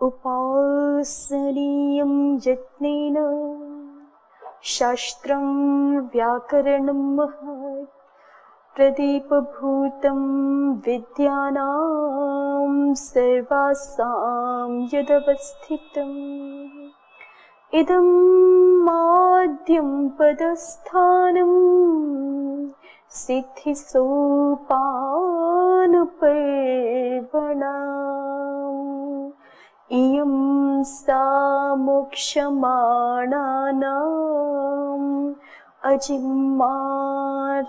उपासनीयं यत्नेन शास्त्रं व्याकरणं महत् प्रदीपभूतं विद्यानां सर्वासां यदवस्थितम् इदं माद्यं पदस्थानं सिद्धिसोपानपर्वणाम् इयं सा मोक्षमाणानाम् अजिम्मा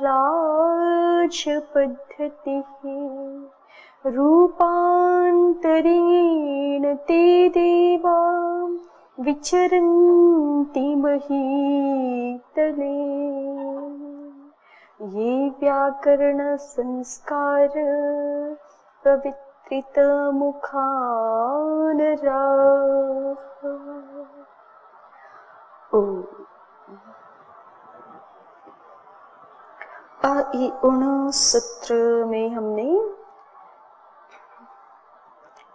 राजपद्धतिः रूपान्तरेण ते देवा विचरन्ति महीतले ये व्याकरण संस्कार पवित्रितमुखानराः। ओम। आ इ उण सूत्र में हमने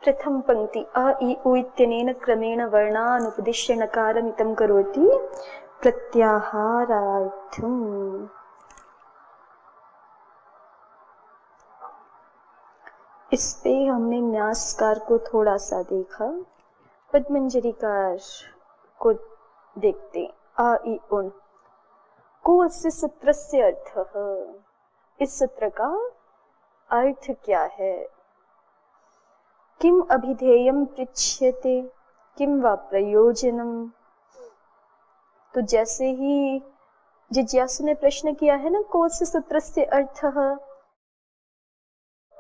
प्रथम पंक्ति अ इ उ इत्यनेन क्रमेण वर्णान् उपदिश्य नकारमितं करोति प्रत्याहारार्थम्। इस पे हमने न्यासकार को थोड़ा सा देखा, पद्मंजरीकार को देखते। आ इ उण को अस्य सूत्रस्य अर्थः, इस सूत्र का अर्थ क्या है। किम अभिधेयं पृच्छ्यते किम वा प्रयोजनम। तो जैसे ही जिज्ञासु ने प्रश्न किया है ना, को अस्य सूत्रस्य अर्थः,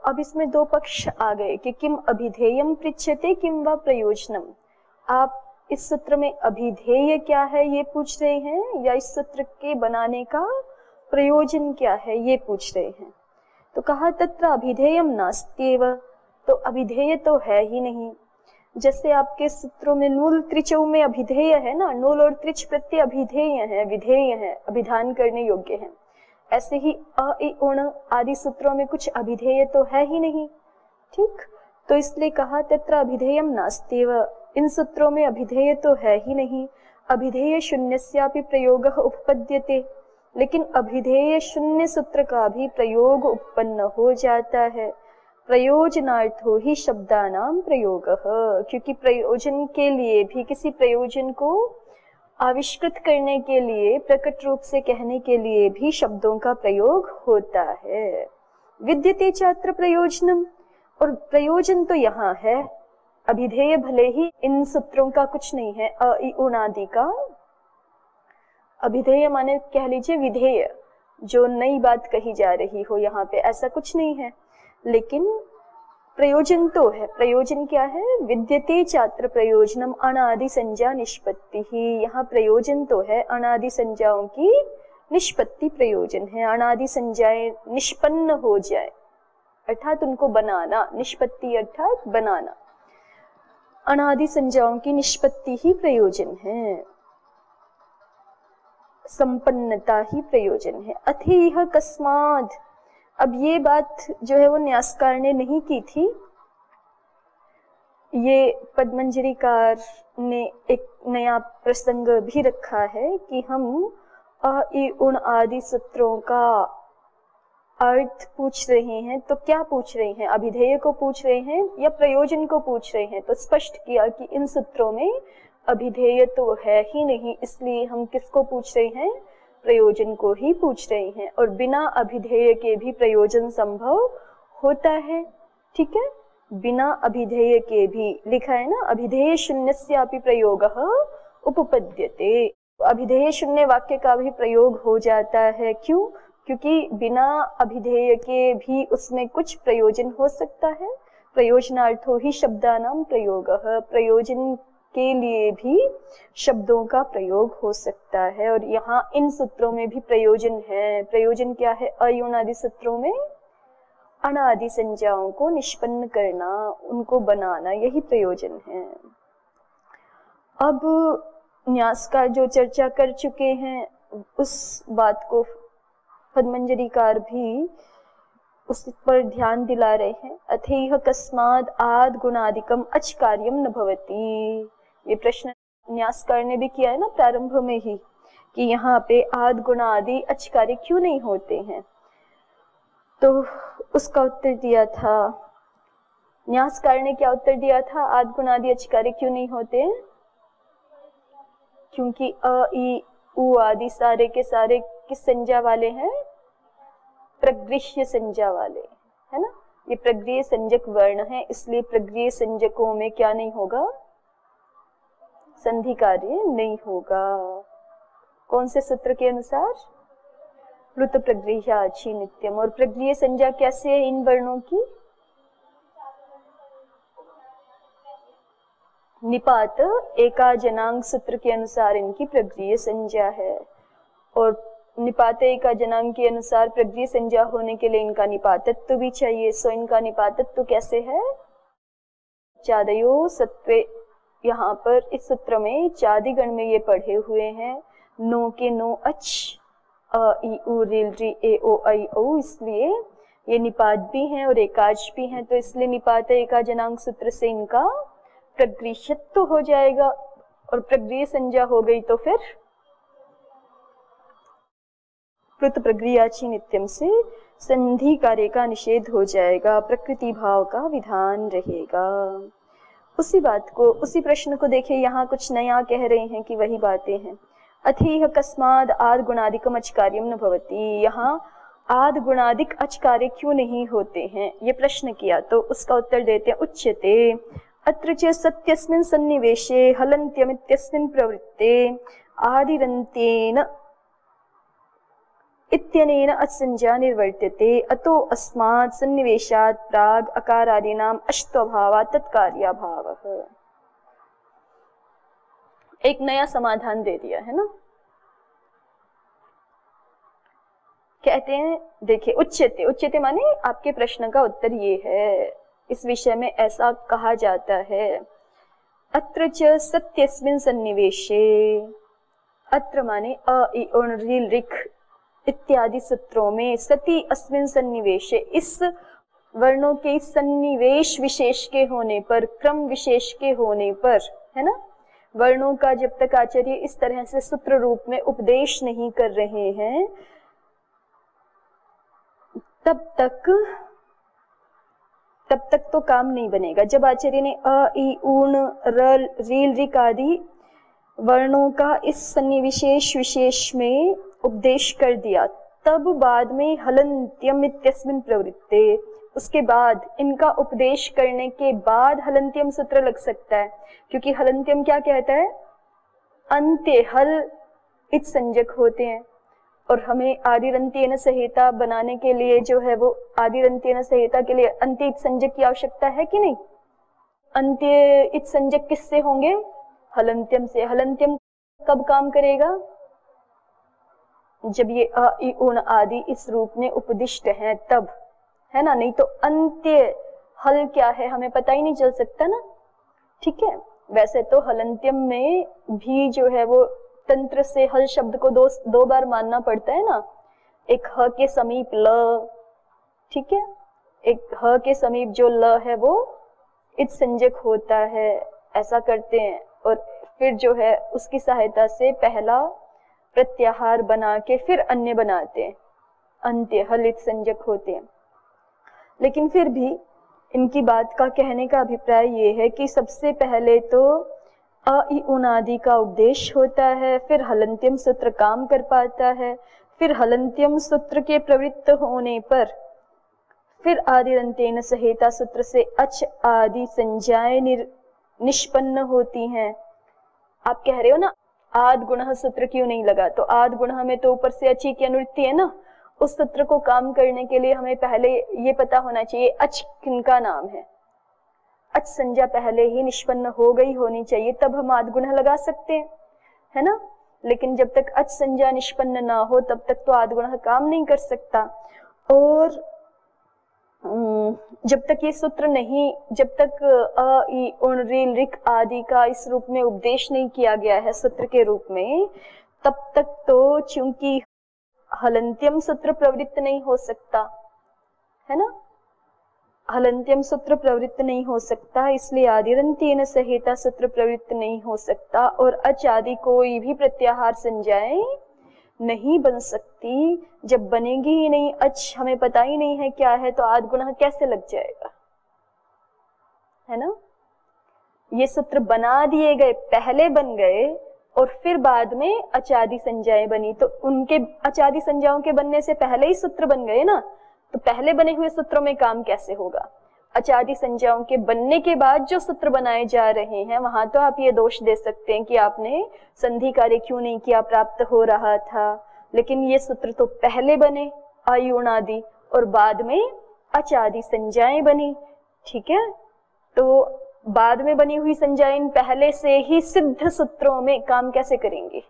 अब इसमें दो पक्ष आ गए कि किम अभिधेयं पृच्छ्यते किम वा प्रयोजनम। आप इस सूत्र में अभिधेय क्या है ये पूछ रहे हैं, या इस सूत्र के बनाने का प्रयोजन क्या है ये पूछ रहे हैं। तो कहा तत्र अभिधेयं नास्त्येव, तो अभिधेय तो है ही नहीं। जैसे आपके सूत्रों में नूल त्रिचौ में अभिधेय है ना, नूल और त्रिच प्रत्यय अभिधेय है, विधेय है, अभिधान करने योग्य है। ऐसे ही अ इ उण आदि सूत्रों में कुछ अभिधेय तो है ही नहीं। ठीक, तो इसलिए कहा तत्र अभिधेयं नास्त्येव, इन सूत्रों में अभिधेय तो है ही नहीं। अभिधेय शून्यस्यापि प्रयोगः उपपद्यते, लेकिन अभिधेय शून्य सूत्र का भी प्रयोग उत्पन्न हो जाता है। प्रयोजनार्थो ही शब्दानां प्रयोगः, क्योंकि प्रयोजन के लिए भी, किसी प्रयोजन को आविष्कृत करने के लिए, प्रकट रूप से कहने के लिए भी शब्दों का प्रयोग होता है। विद्यते चात्र प्रयोजनम, और प्रयोजन तो यहाँ है। अभिधेय भले ही इन सूत्रों का कुछ नहीं है, अ इ उण आदि का। अभिधेय माने कह लीजिए विधेय, जो नई बात कही जा रही हो, यहाँ पे ऐसा कुछ नहीं है। लेकिन प्रयोजन तो है। प्रयोजन क्या है, विद्यते चात्र प्रयोजनम अनादि संज्ञा निष्पत्ति ही। यहाँ प्रयोजन तो है, अनादि संज्ञाओं की निष्पत्ति प्रयोजन है। अनादि संज्ञाएं निष्पन्न हो जाए, अर्थात उनको बनाना, निष्पत्ति अर्थात बनाना, अनादि संज्ञाओं की निष्पत्ति ही प्रयोजन है, संपन्नता ही प्रयोजन है। अथेह कस्माद, अब ये बात जो है वो न्यासकार ने नहीं की थी, ये पद्मंजरीकार ने एक नया प्रसंग भी रखा है कि हम अ इ उण आदि सूत्रों का अर्थ पूछ रहे हैं। तो क्या पूछ रहे हैं, अभिधेय को पूछ रहे हैं या प्रयोजन को पूछ रहे हैं। तो स्पष्ट किया कि इन सूत्रों में अभिधेय तो है ही नहीं, इसलिए हम किसको पूछ रहे हैं, प्रयोजन को ही पूछ रहे हैं। और बिना अभिधेय के भी प्रयोजन संभव होता है। ठीक है, बिना अभिधेय के भी लिखा है ना, अभिधेय शून्यस्यापि प्रयोगः उपपद्यते। अभिधेय शून्य वाक्य का भी प्रयोग हो जाता है। क्यों? क्योंकि बिना अभिधेय के भी उसमें कुछ प्रयोजन हो सकता है। प्रयोजनार्थो ही शब्दानां प्रयोगः, प्रयोजन के लिए भी शब्दों का प्रयोग हो सकता है। और यहाँ इन सूत्रों में भी प्रयोजन है। प्रयोजन क्या है, अ इ उण आदि सूत्रों में अनादि संज्ञाओं को निष्पन्न करना, उनको बनाना, यही प्रयोजन है। अब न्यासकार जो चर्चा कर चुके हैं, उस बात को पद्मंजरीकार भी उस पर ध्यान दिला रहे हैं। अथेह कस्माद आद गुणादिकम अच कार्यम न भवति। ये प्रश्न न्यासकार ने भी किया है ना प्रारंभ में ही, कि यहाँ पे आद गुणादि अच कार्य क्यों नहीं होते हैं। तो उसका उत्तर दिया था, न्यासकार ने क्या उत्तर दिया था, आद गुणादि अच कार्य क्यों नहीं होते? क्योंकि अ ई उ आदि सारे के सारे किस संज्ञा वाले हैं? प्रगृह्य संज्ञा वाले, है ना। ये प्रगृह्य संज्ञक वर्ण है, इसलिए प्रगृह्य संज्ञकों में क्या नहीं होगा? संधि कार्य नहीं होगा। कौन से सूत्र के अनुसार? प्लुत प्रगृह्याचि नित्यम। और प्रगृह्य संज्ञा कैसे है इन वर्णों की? निपात एका जनांग सूत्र के अनुसार इनकी प्रगृह्य संज्ञा है, और निपात एका जनांग के अनुसार प्रगृह्य संज्ञा होने के लिए इनका निपातत्व भी चाहिए। सो इनका निपातत्व कैसे है? चादयो सत्वे। यहाँ पर इस सूत्र में चादि गण में ये पढ़े हुए हैं, नो के नो अच, अ ई उ रील री ए ओ आई ओ, इसलिए ये निपात भी हैं और एकाच भी हैं। तो इसलिए निपात एका जनांग सूत्र से इनका प्रगृह्यत्व हो जाएगा, और प्रगृह्य संज्ञा हो गई तो फिर प्लुत प्रगृह्याचि नित्यम से संधि कार्य का निषेध हो जाएगा, प्रकृति भाव का विधान रहेगा। उसी बात को, उसी प्रश्न को देखिए, यहाँ कुछ नया कह रहे हैं कि वही बातें हैं। अथेह कस्माद आद गुणादिकम अच कार्यम न भवति। यहाँ आद गुणादिक अच कार्य क्यों नहीं होते हैं, ये प्रश्न किया। तो उसका उत्तर देते हैं, उच्यते अत्र च सत्यस्मिन् सन्निवेशे हलन्त्यमित्यस्मिन् प्रवृत्ते आदिरन्त्येन इत्यनेन असंज्ञा निर्वर्त्यते, अतो अस्मात् सन्निवेशात् प्राग अकारादीनाम् अष्ट्वभावात् तत्कार्याभावः। एक नया समाधान दे दिया है ना। कहते हैं, देखिए, उच्यते, उच्यते माने आपके प्रश्न का उत्तर ये है, इस विषय में ऐसा कहा जाता है। अत्र च सत्यस्मिन् सन्निवेशे, अत्र माने अ इ ओ ऋ ऋक् इत्यादि सूत्रों में, सति अस्मिन् सन्निवेशे, इस वर्णों के सन्निवेश विशेष के होने पर, क्रम विशेष के होने पर, है ना। वर्णों का जब तक आचार्य इस तरह से सूत्र रूप में उपदेश नहीं कर रहे हैं, तब तक तो काम नहीं बनेगा। जब आचार्य ने अ ई ऊण र रील ऋक आदि वर्णों का इस सन्निविशेष विशेष में उपदेश कर दिया, तब बाद में हलन्त्यम इत्यस्मिन् प्रवृत्ते, उसके बाद इनका उपदेश करने के बाद हलन्त्यम सूत्र लग सकता है, क्योंकि हलन्त्यम क्या कहता है? अंत्य हल इत संज्ञक होते हैं, और हमें आदिरन्त्येन संहिता बनाने के लिए जो है वो आदिरन्त्येन संहिता के लिए अंत्य इत संज्ञक की आवश्यकता है कि नहीं? अंत्य इत संज्ञक किससे होंगे? हलन्त्यम से। हलन्त्यम कब काम करेगा? जब ये अ इ ऊण आदि इस रूप में उपदिष्ट हैं तब, है ना। नहीं तो अंत्य हल क्या है हमें पता ही नहीं चल सकता ना। ठीक है, वैसे तो हलन्त्यम में भी जो है वो तंत्र से हल शब्द को दो बार मानना पड़ता है ना। एक ह के समीप ल, ठीक है, एक ह के समीप जो ल है वो इत संज्ञक होता है, ऐसा करते हैं, और फिर जो है उसकी सहायता से पहला प्रत्याहार बना के फिर अन्य बनाते हैं, अंत्य हल इत संज्ञक होते हैं। लेकिन फिर भी इनकी बात का कहने का अभिप्राय ये है कि सबसे पहले तो अ इ ऊण आदि का उपदेश होता है, फिर हलन्त्यम सूत्र काम कर पाता है, फिर हलन्त्यम सूत्र के प्रवृत्त होने पर फिर आदिरन्त्येन संहिता सूत्र से अच आदि संज्ञाएं निष्पन्न होती हैं। आप कह रहे हो ना आद गुणः सूत्र क्यों नहीं लगा, तो आद गुणः में तो ऊपर से अची की अनुवृत्ति है ना। उस सूत्र को काम करने के लिए हमें पहले ये पता होना चाहिए अच किनका नाम है, अच संज्ञा पहले ही निष्पन्न हो गई होनी चाहिए, तब हम आद गुणः लगा सकते हैं, है ना। लेकिन जब तक अच संज्ञा निष्पन्न ना हो तब तक तो आद गुणः काम नहीं कर सकता। और जब तक ये सूत्र नहीं, जब तक अ इ ऊण ऋ ऋक आदि का इस रूप में उपदेश नहीं किया गया है सूत्र के रूप में, तब तक तो चूंकि हलन्त्यम सूत्र प्रवृत्त नहीं हो सकता, है ना। हलंत्यम सूत्र प्रवृत्त नहीं हो सकता, इसलिए आदिरंत्येन सहेता सूत्र प्रवृत्त नहीं हो सकता, और अच आदि कोई भी प्रत्याहार संज्ञाएं नहीं बन सकती। जब बनेगी ही नहीं अच, हमें पता ही नहीं है क्या है, तो आद गुणः कैसे लग जाएगा, है ना। ये सूत्र बना दिए गए, पहले बन गए और फिर बाद में अचादि संज्ञाएं बनी, तो उनके अचादि संज्ञाओं के बनने से पहले ही सूत्र बन गए ना, तो पहले बने हुए सूत्रों में काम कैसे होगा। अचादि संज्ञाओं के बनने के बाद जो सूत्र बनाए जा रहे हैं वहां तो आप ये दोष दे सकते हैं कि आपने संधि कार्य क्यों नहीं किया, प्राप्त हो रहा था, लेकिन ये सूत्र तो पहले बने आयुणादि और बाद में अचादि संज्ञाएं बनी, ठीक है। तो बाद में बनी हुई संज्ञाएं पहले से ही सिद्ध सूत्रों में काम कैसे करेंगे,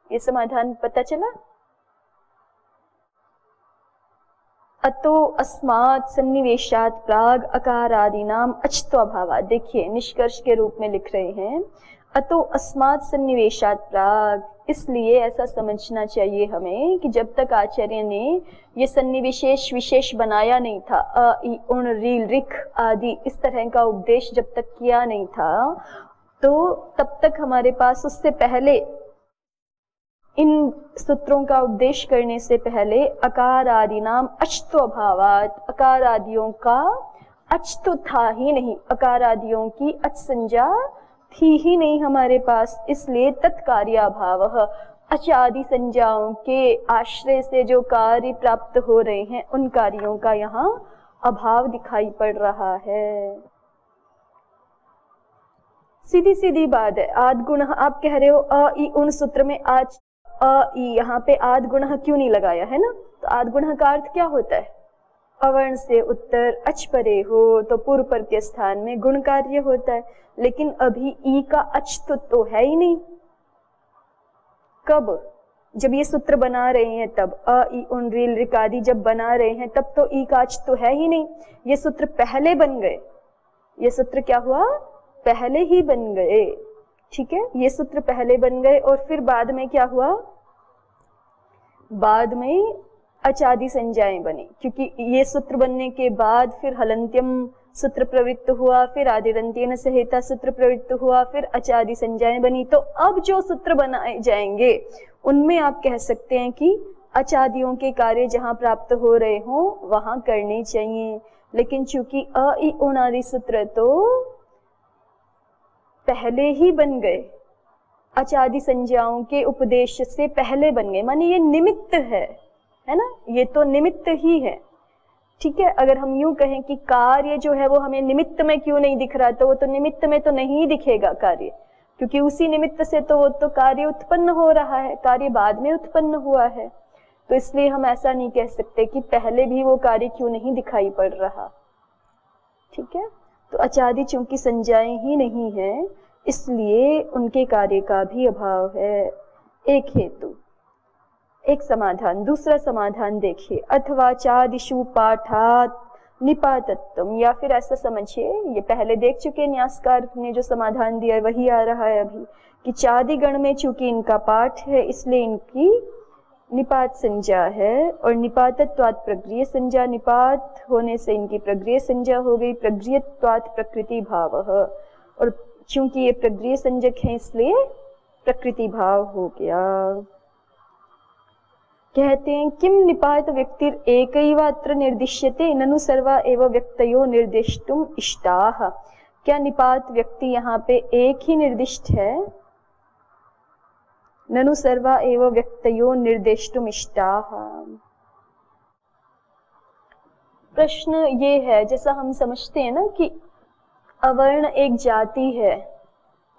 ये समाधान पता चला। अतो अस्मात् सन्निवेशात् प्राग अकारादीनाम अच्त्वाभावात्, देखिए निष्कर्ष के रूप में लिख रहे हैं, अतो अस्मात् सन्निवेशात् प्राग, इसलिए ऐसा समझना चाहिए हमें कि जब तक आचार्य ने ये सन्निविशेष विशेष बनाया नहीं था, अ इ उण रील रिख आदि इस तरह का उपदेश जब तक किया नहीं था, तो तब तक हमारे पास उससे पहले इन सूत्रों का उपदेश करने से पहले अकार आदि नाम अच्त्वभावात्, अकार आदियों का अच तो था ही नहीं, अकार आदियों की अच संज्ञा थी ही नहीं हमारे पास, इसलिए तत्कार्याभाव, अचादि संज्ञाओं के आश्रय से जो कार्य प्राप्त हो रहे हैं उन कार्यों का यहाँ अभाव दिखाई पड़ रहा है। सीधी सीधी बात है, आद गुण आप कह रहे हो अ इ उन सूत्र में आज अ इ, यहाँ पे आद गुण क्यों नहीं लगाया है ना, तो आद गुण का अर्थ क्या होता है, अवर्ण से उत्तर अच परे हो तो पूर्व पर के स्थान में गुण कार्य होता है, लेकिन अभी ई का अच तो है ही नहीं। कब, जब ये सूत्र बना रहे हैं तब, अ इ उन रील रिक आदि जब बना रहे हैं तब तो ई का अच तो है ही नहीं, ये सूत्र पहले बन गए, ये सूत्र क्या हुआ, पहले ही बन गए, ठीक है। ये सूत्र पहले बन गए और फिर बाद में क्या हुआ, बाद में अचादि संज्ञाएं बनी, क्योंकि ये सूत्र बनने के बाद फिर हलंत्यम सूत्र प्रवृत्त हुआ, फिर आदिरंत्येन सहेता सूत्र प्रवृत्त हुआ, फिर अचादि संज्ञाएं बनी। तो अब जो सूत्र बनाए जाएंगे उनमें आप कह सकते हैं कि अचादियों के कार्य जहां प्राप्त हो रहे हों वहां करने चाहिए, लेकिन चूंकि अ इ उण आदि सूत्र तो पहले ही बन गए, अचादि संज्ञाओं के उपदेश से पहले बन गए, माने ये निमित्त है ना, ये तो निमित्त ही है, ठीक है। अगर हम यूं कहें कि कार्य जो है वो हमें निमित्त में क्यों नहीं दिख रहा, तो वो तो निमित्त में तो नहीं दिखेगा कार्य, क्योंकि उसी निमित्त से तो वो तो कार्य उत्पन्न हो रहा है, कार्य बाद में उत्पन्न हुआ है, तो इसलिए हम ऐसा नहीं कह सकते कि पहले भी वो कार्य क्यों नहीं दिखाई पड़ रहा, ठीक है। तो अचादि चूंकि संज्ञाएं ही नहीं है इसलिए उनके कार्य का भी अभाव है, एक हेतु। एक समाधान, दूसरा समाधान देखिए, अथवा चादिशु पाठात निपातत्वम, या फिर ऐसा समझिए, ये पहले देख चुके न्यासकार ने जो समाधान दिया वही आ रहा है अभी, कि चादि गण में चूंकि इनका पाठ है इसलिए इनकी निपात संज्ञा है, और निपातत्वात् प्रग्रिय संज्ञा, निपात होने से इनकी प्रग्रिय संज्ञा हो गई, प्रग्रियत्वात् प्रकृति भाव, और चूंकि ये प्रग्रिय संज्ञक है इसलिए प्रकृति भाव हो गया। कहते हैं किम निपात व्यक्तिर एकैवात्र निर्दिश्यते ननु सर्वा एव व्यक्तयो निर्दिष्टुम इष्टाः, क्या निपात व्यक्ति यहाँ पे एक ही निर्दिष्ट है, ननु सर्वा एव व्यक्तयो निर्दिष्टुम इष्टाः। प्रश्न ये है, जैसा हम समझते हैं ना कि अवर्ण एक जाति है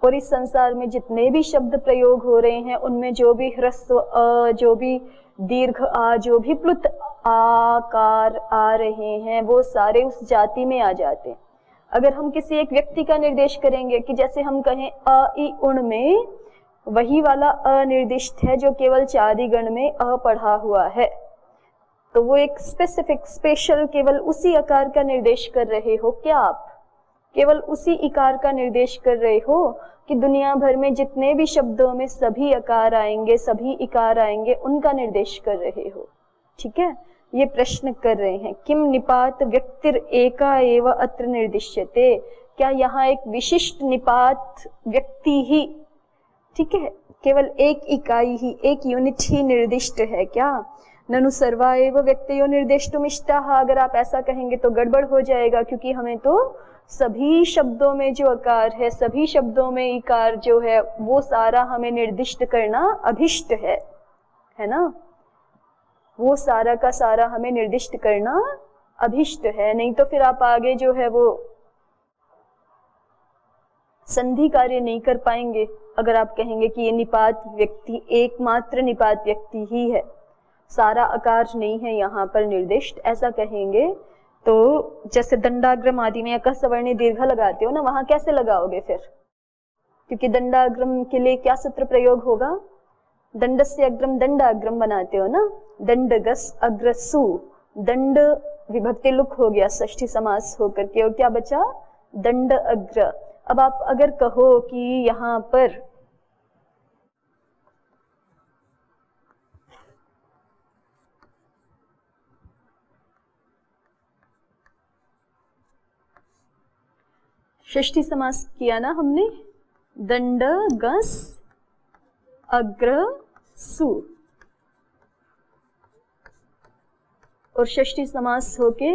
और इस संसार में जितने भी शब्द प्रयोग हो रहे हैं उनमें जो भी ह्रस्व अ, जो भी दीर्घ आ, जो भी प्लुत आकार आ रहे हैं वो सारे उस जाति में आ जाते हैं। अगर हम किसी एक व्यक्ति का निर्देश करेंगे कि जैसे हम कहें अ इ उण में वही वाला अनिर्दिष्ट है जो केवल चादि गण में अ पढ़ा हुआ है, तो वो एक स्पेसिफिक स्पेशल केवल उसी आकार का निर्देश कर रहे हो क्या, आप केवल उसी इकार का निर्देश कर रहे हो कि दुनिया भर में जितने भी शब्दों में सभी आकार आएंगे, सभी इकार आएंगे, उनका निर्देश कर रहे हो, ठीक है। ये प्रश्न कर रहे हैं। किम निपात व्यक्तिर एका एव अत्र निर्दिश्यते, क्या यहाँ एक विशिष्ट निपात व्यक्ति ही, ठीक है, केवल एक इकाई ही, एक यूनिट ही निर्दिष्ट है क्या? ननु सर्वा एव व्यक्तयो निर्दिष्टुमिष्टाः, अगर आप ऐसा कहेंगे तो गड़बड़ हो जाएगा, क्योंकि हमें तो सभी शब्दों में जो अकार है, सभी शब्दों में इकार जो है, वो सारा हमें निर्दिष्ट करना अभिष्ट है ना, वो सारा का सारा हमें निर्दिष्ट करना अभिष्ट है। नहीं तो फिर आप आगे जो है वो संधि कार्य नहीं कर पाएंगे। अगर आप कहेंगे कि ये निपात व्यक्ति एकमात्र निपात व्यक्ति ही है, सारा आकार नहीं है यहाँ पर निर्दिष्ट, ऐसा कहेंगे तो जैसे दंडाग्रम आदि में अकः सवर्णी दीर्घ लगाते हो ना, वहां कैसे लगाओगे फिर? क्योंकि दंडाग्रम के लिए क्या सूत्र प्रयोग होगा? दंडस्य अग्रम दंडाग्रम बनाते हो ना, दंडगस अग्रसु, दंड विभक्ति लुक हो गया षष्ठी समास होकर के, और क्या बचा? दंड अग्र। अब आप अगर कहो कि यहाँ पर षष्ठी समास किया ना हमने, दंड गस अग्र सु, और षष्ठी समास होके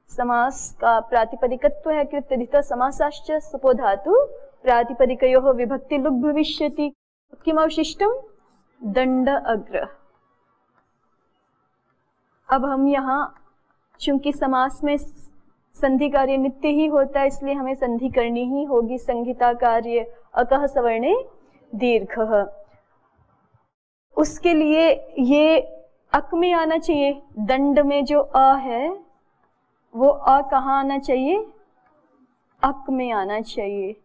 समास का प्रातिपदिकत्व है कृत्यधित समासाश्च सुपो धातु प्रातिपदिकयोः विभक्ति लुग् भविष्यति। किमवशिष्टम? दंड अग्र। अब हम यहाँ चूंकि समास में संधि कार्य नित्य ही होता है, इसलिए हमें संधि करनी ही होगी। संहिता कार्य अकः सवर्णे दीर्घः, उसके लिए ये अक में आना चाहिए। दंड में जो अ है वो अ कहाँ आना चाहिए? अक में आना चाहिए।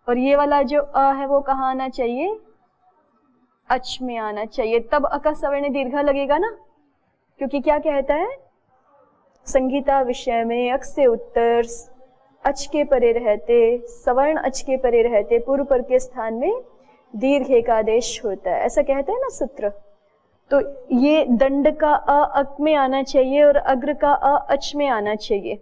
और ये वाला जो अ है वो कहाँ आना चाहिए? अच में आना चाहिए। तब अकः सवर्ण दीर्घ लगेगा ना, क्योंकि क्या कहता है? संगीता विषय में अक से उत्तर अच के परे रहते, सवर्ण अच के परे रहते पूर्व पर के स्थान में दीर्घ एकादेश होता है, ऐसा कहते हैं ना सूत्र। तो ये दंड का अ अक में आना चाहिए और अग्र का अ अच में आना चाहिए,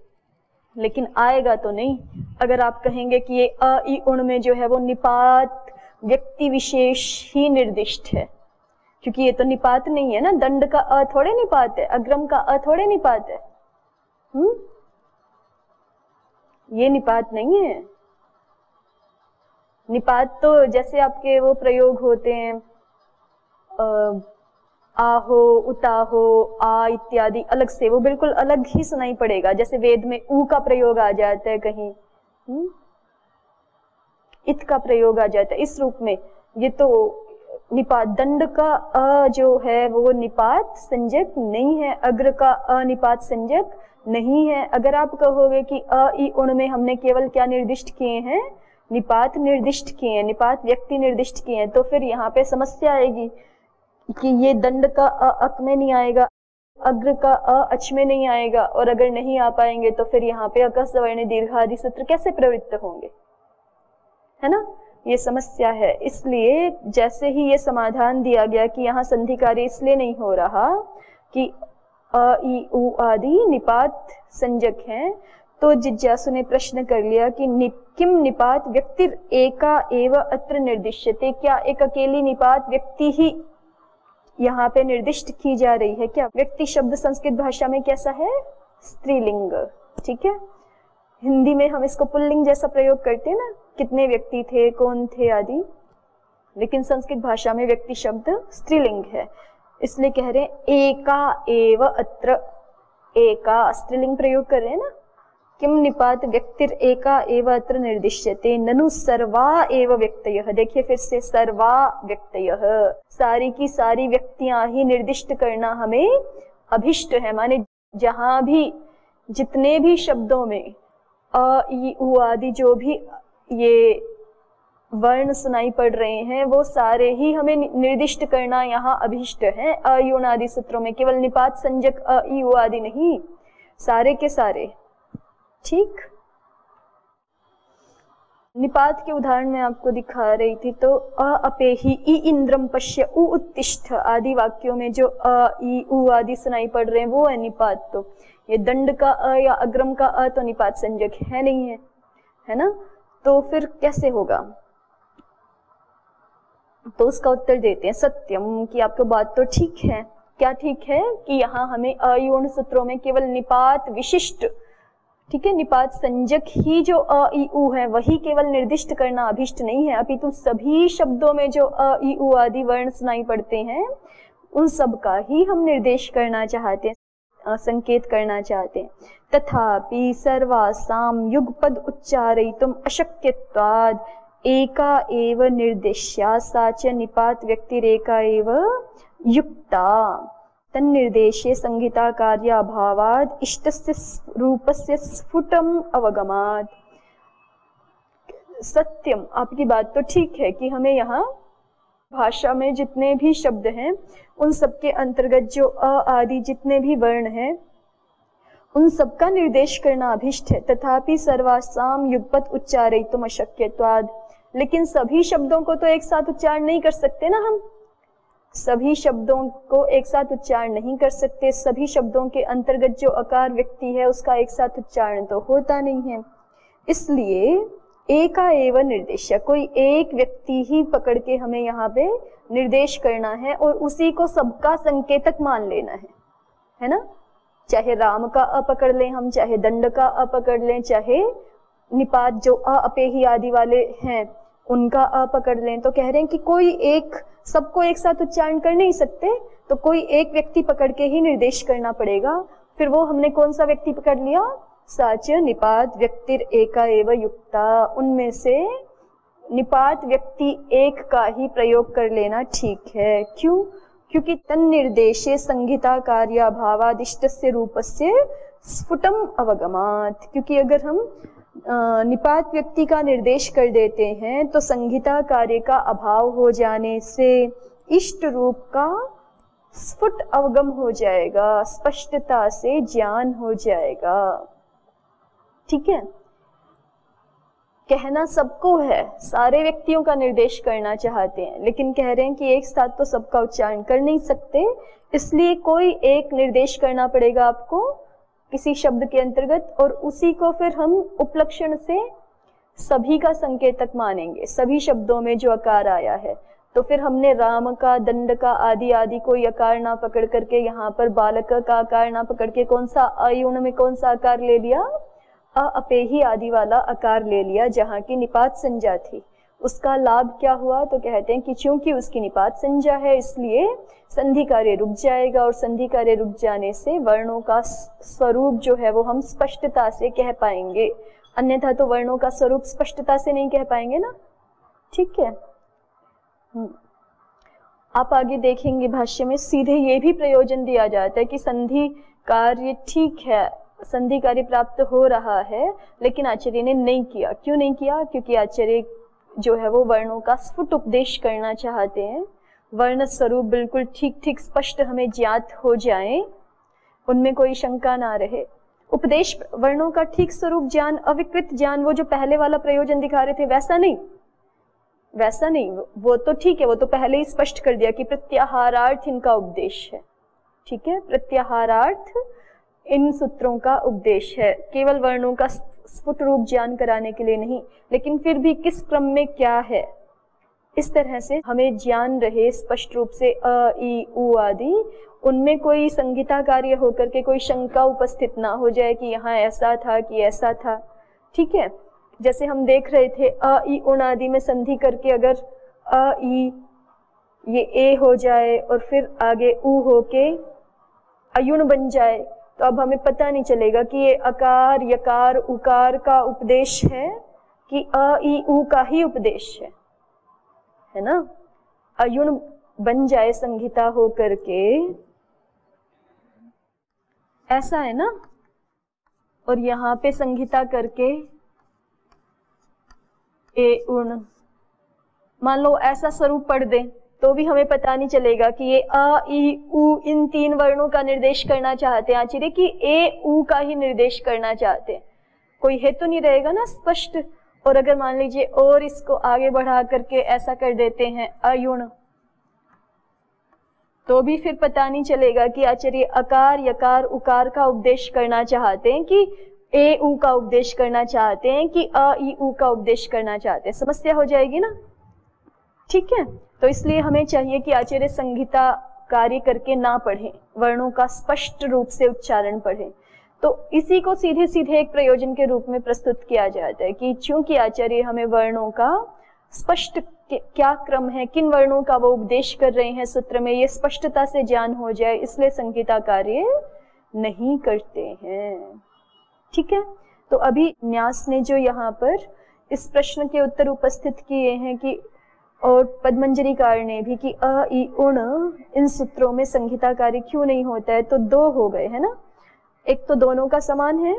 लेकिन आएगा तो नहीं। अगर आप कहेंगे कि ये अ ई उण में जो है वो निपात व्यक्ति विशेष ही निर्दिष्ट है, क्योंकि ये तो निपात नहीं है ना, दंड का अ थोड़े निपात है, अग्रम का अ थोड़े निपात है। ये निपात नहीं है। निपात तो जैसे आपके वो प्रयोग होते हैं आहो, उताहो, आ इत्यादि अलग से, वो बिल्कुल अलग ही सुनाई पड़ेगा। जैसे वेद में ऊ का प्रयोग आ जाता है, कहीं इत का प्रयोग आ जाता है, इस रूप में। ये तो निपात, दंड का अ जो है वो निपात संज्ञक नहीं है, अग्र का अ निपात संज्ञक नहीं है। अगर आप कहोगे कि अ ई उण में हमने केवल क्या निर्दिष्ट किए हैं? निपात निर्दिष्ट किए हैं, निपात व्यक्ति निर्दिष्ट किए हैं, तो फिर यहाँ पे समस्या आएगी कि ये दंड का अ अक में नहीं आएगा, अग्र का अ अच में नहीं आएगा, और अगर नहीं आ पाएंगे तो फिर यहाँ पे अकः सवर्ण दीर्घ आदि सूत्र कैसे प्रवृत्त होंगे, है ना? ये समस्या है। इसलिए जैसे ही ये समाधान दिया गया कि यहाँ संधि कार्य इसलिए नहीं हो रहा कि अ ई उ आदि निपात संज्ञक हैं, तो जिज्ञासु ने प्रश्न कर लिया कि किम निपात व्यक्तिर एका एव अत्र निर्दिश्यते, क्या एक अकेली निपात व्यक्ति ही यहाँ पे निर्दिष्ट की जा रही है क्या? व्यक्ति शब्द संस्कृत भाषा में कैसा है? स्त्रीलिंग, ठीक है। हिंदी में हम इसको पुल्लिंग जैसा प्रयोग करते हैं ना, कितने व्यक्ति थे, कौन थे आदि, लेकिन संस्कृत भाषा में व्यक्ति शब्द स्त्रीलिंग है, इसलिए कह रहे हैं एका एव अत्र, एका स्त्रीलिंग प्रयोग कर रहे हैं ना। किम निपात व्यक्तिर एका एव अत्र निर्दिश्यते ननु सर्वा एव व्यक्तयः, देखिए फिर से सर्वा व्यक्तयः, सारी की सारी व्यक्तियां ही निर्दिष्ट करना हमें अभिष्ट है। माने जहां भी, जितने भी शब्दों में अ ई उ आदि जो भी ये वर्ण सुनाई पड़ रहे हैं, वो सारे ही हमें निर्दिष्ट करना यहाँ अभिष्ट है। अ ई उण आदि सूत्रों में केवल निपात संज्ञक अ ई उ आदि नहीं, सारे के सारे, ठीक। निपात के उदाहरण में आपको दिखा रही थी, तो अ अपेहि इ इंद्रम पश्य उ उत्तिष्ठ आदि वाक्यों में जो अ ई उ आदि सुनाई पड़ रहे हैं वो है निपात। तो ये दंड का अ या अग्रम का अ तो निपात संज्ञक है नहीं है, है ना। तो फिर कैसे होगा, तो उसका उत्तर देते हैं सत्यम, कि आपकी बात तो ठीक है। क्या ठीक है कि यहाँ हमें अयुण सूत्रों में केवल निपात विशिष्ट, ठीक है, निपात संज्ञक ही जो अ ई उ है वही केवल निर्दिष्ट करना अभिष्ट नहीं है, अपितु सभी शब्दों में जो अ ई उ आदि वर्ण सुनाई पड़ते हैं उन सब का ही हम निर्देश करना चाहते हैं, संकेत करना चाहते हैं। तथापि सर्वासाम युगपद उच्चारयितुम अशक्यत्वाद एका एव निर्देश्या सा च निपात व्यक्तिरेका एव युक्ता तन्निर्देशे संहिता कार्य अभावाद इष्टस्य रूपस्य स्फुटम अवगमात्। सत्यम, आपकी बात तो ठीक है कि हमें यहाँ भाषा में जितने भी शब्द हैं उन सब के अंतर्गत जो अ आदि जितने भी वर्ण हैं उन सब का निर्देश करना अभिष्ट है। तथापि सर्वासाम युगपत उच्चारयितुम अशक्यत्वाद, लेकिन सभी शब्दों को तो एक साथ उच्चारण नहीं कर सकते ना, हम सभी शब्दों को एक साथ उच्चारण नहीं कर सकते। सभी शब्दों के अंतर्गत जो अकार व्यक्ति है उसका एक साथ उच्चारण तो होता नहीं है, इसलिए एका एव निर्देश, कोई एक व्यक्ति ही पकड़ के हमें यहाँ पे निर्देश करना है और उसी को सबका संकेतक मान लेना है ना। चाहे राम का अ पकड़ लें हम, चाहे दंड का अ पकड़ लें, चाहे निपात जो अ अपेही आदि वाले हैं उनका अ पकड़ लें, तो कह रहे हैं कि कोई एक, सबको एक साथ उच्चारण कर नहीं सकते, तो कोई एक व्यक्ति पकड़ के ही निर्देश करना पड़ेगा। फिर वो हमने कौन सा व्यक्ति पकड़ लिया, साच निपात व्यक्तिर एका एव युक्ता, उनमें से निपात व्यक्ति एक का ही प्रयोग कर लेना ठीक है। क्यों? क्योंकि तन्निर्देशे संहिता कार्याभावादिष्टस्य रूपस्य स्फुटम अवगमात्, क्योंकि अगर हम निपात व्यक्ति का निर्देश कर देते हैं तो संहिता कार्य का अभाव हो जाने से इष्ट रूप का स्फुट अवगम हो जाएगा, स्पष्टता से ज्ञान हो जाएगा। ठीक है, कहना सबको है, सारे व्यक्तियों का निर्देश करना चाहते हैं, लेकिन कह रहे हैं कि एक साथ तो सबका उच्चारण कर नहीं सकते, इसलिए कोई एक निर्देश करना पड़ेगा आपको किसी शब्द के अंतर्गत, और उसी को फिर हम उपलक्षण से सभी का संकेतक मानेंगे, सभी शब्दों में जो आकार आया है। तो फिर हमने राम का, दंड का आदि आदि कोई आकार ना पकड़ करके, यहाँ पर बालक का आकार ना पकड़ के कौन सा अयुण में कौन सा आकार ले लिया, अ अपेही आदि वाला आकार ले लिया, जहाँ की निपात संज्ञा थी। उसका लाभ क्या हुआ, तो कहते हैं कि चूंकि उसकी निपात संज्ञा है इसलिए संधि कार्य रुक जाएगा, और संधि कार्य रुक जाने से वर्णों का स्वरूप जो है वो हम स्पष्टता से कह पाएंगे, अन्यथा तो वर्णों का स्वरूप स्पष्टता से नहीं कह पाएंगे ना। ठीक है, आप आगे देखेंगे भाष्य में सीधे ये भी प्रयोजन दिया जाता है कि संधि कार्य ठीक है, संधि कार्य प्राप्त हो रहा है, लेकिन आचार्य ने नहीं किया। क्यों नहीं किया? क्योंकि आचार्य जो है वो वर्णों का स्फुट उपदेश करना चाहते हैं, वर्ण स्वरूप बिल्कुल ठीक ठीक स्पष्ट हमें ज्ञात हो जाए, उनमें कोई शंका ना रहे। उपदेश वर्णों का ठीक स्वरूप ज्ञान, अविकृत ज्ञान, वो जो पहले वाला प्रयोजन दिखा रहे थे वैसा नहीं, वैसा नहीं, वो तो ठीक है, वो तो पहले ही स्पष्ट कर दिया कि प्रत्याहारार्थ इनका उपदेश है। ठीक है, प्रत्याहारार्थ इन सूत्रों का उपदेश है, केवल वर्णों का स्फुट रूप ज्ञान कराने के लिए नहीं, लेकिन फिर भी किस क्रम में क्या है, इस तरह से हमें ज्ञान रहे स्पष्ट रूप से अ ई उ आदि, उनमें कोई संहिता कार्य होकर के कोई शंका उपस्थित ना हो जाए कि यहाँ ऐसा था कि ऐसा था। ठीक है, जैसे हम देख रहे थे अ ई उण आदि में संधि करके अगर अ ई ये ए हो जाए और फिर आगे उ होके अयुण बन जाए, तो अब हमें पता नहीं चलेगा कि ये अकार यकार उकार का उपदेश है कि अ ई उ का ही उपदेश है ना। अयुण बन जाए संहिता हो करके, ऐसा है ना, और यहाँ पे संहिता करके ए उण, मान लो ऐसा स्वरूप पढ़ दे तो भी हमें पता नहीं चलेगा कि ये अ ई उ इन तीन वर्णों का निर्देश करना चाहते हैं आचार्य, कि ए उ का ही निर्देश करना चाहते हैं, कोई हेतु नहीं रहेगा ना स्पष्ट। और अगर मान लीजिए और इसको आगे बढ़ा करके ऐसा कर देते हैं अयुण, तो भी फिर पता नहीं चलेगा कि आचार्य अकार यकार उकार का उपदेश करना चाहते हैं कि ए उ का उपदेश करना चाहते हैं कि अ ई उ का उपदेश करना चाहते हैं। समस्या हो जाएगी ना। ठीक है, तो इसलिए हमें चाहिए कि आचार्य संहिता कार्य करके ना पढ़ें, वर्णों का स्पष्ट रूप से उच्चारण पढ़ें। तो इसी को सीधे सीधे एक प्रयोजन के रूप में प्रस्तुत किया जाता है कि चूंकि आचार्य हमें वर्णों का स्पष्ट क्या क्रम है, किन वर्णों का वो उपदेश कर रहे हैं सूत्र में, ये स्पष्टता से ज्ञान हो जाए, इसलिए संहिता कार्य नहीं करते हैं। ठीक है, तो अभी न्यास ने जो यहाँ पर इस प्रश्न के उत्तर उपस्थित किए हैं कि और पद्मंजरीकार ने भी कि अ ई उण इन सूत्रों में संहिता कार्य क्यों नहीं होता है, तो दो हो गए है ना। एक तो दोनों का समान है,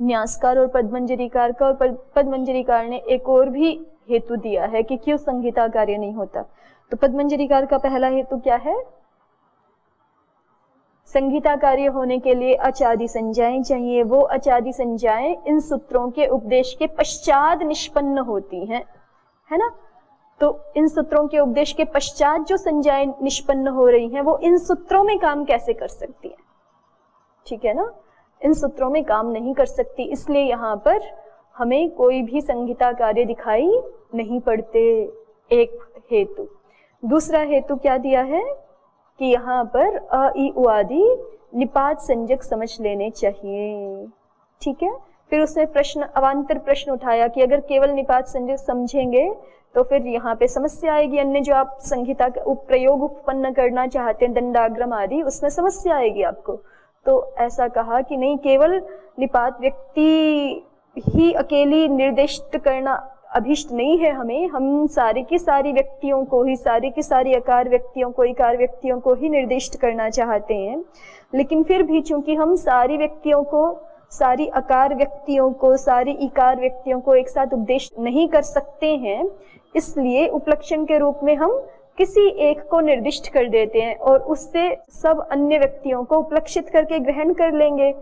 न्यासकार और पद्मंजरीकार का, और पद्मंजरीकार ने एक और भी हेतु दिया है कि क्यों संहिता कार्य नहीं होता। तो पद्मंजरीकार का पहला हेतु क्या है, संहिता कार्य होने के लिए अचादि संज्ञाएं चाहिए। वो अचादि संज्ञाएं इन सूत्रों के उपदेश के पश्चात निष्पन्न होती हैं, है ना। तो इन सूत्रों के उपदेश के पश्चात जो संज्ञाएं निष्पन्न हो रही हैं वो इन सूत्रों में काम कैसे कर सकती हैं, ठीक है ना, इन सूत्रों में काम नहीं कर सकती। इसलिए यहाँ पर हमें कोई भी संहिता कार्य दिखाई नहीं पड़ते, एक हेतु। दूसरा हेतु क्या दिया है कि यहाँ पर अ ई उ आदि निपात संज्ञक समझ लेने चाहिए। ठीक है, फिर उसने प्रश्न अवान्तर प्रश्न उठाया कि अगर केवल निपात संज्ञक समझेंगे तो फिर यहाँ पे समस्या आएगी, अन्य जो आप संहिता का प्रयोग उत्पन्न करना चाहते हैं दंडाग्रम आदि, उसमें समस्या आएगी आपको। तो ऐसा कहा कि नहीं, केवल निपात व्यक्ति ही अकेली निर्दिष्ट करना अभिष्ट नहीं है हमें, हम सारी की सारी व्यक्तियों को ही, सारी की सारी अकार व्यक्तियों को, इकार व्यक्तियों को ही निर्दिष्ट करना चाहते हैं। लेकिन फिर भी चूंकि हम सारी व्यक्तियों को, सारी अकार व्यक्तियों को, सारी इकार व्यक्तियों को एक साथ उपदेश नहीं कर सकते हैं, इसलिए उपलक्षण के रूप में हम किसी एक को निर्दिष्ट कर देते हैं और उससे सब अन्य व्यक्तियों को उपलक्षित करके ग्रहण कर लेंगे।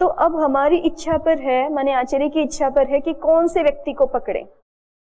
तो अब हमारी इच्छा पर है, माने आचार्य की इच्छा पर है कि कौन से व्यक्ति को पकड़ें।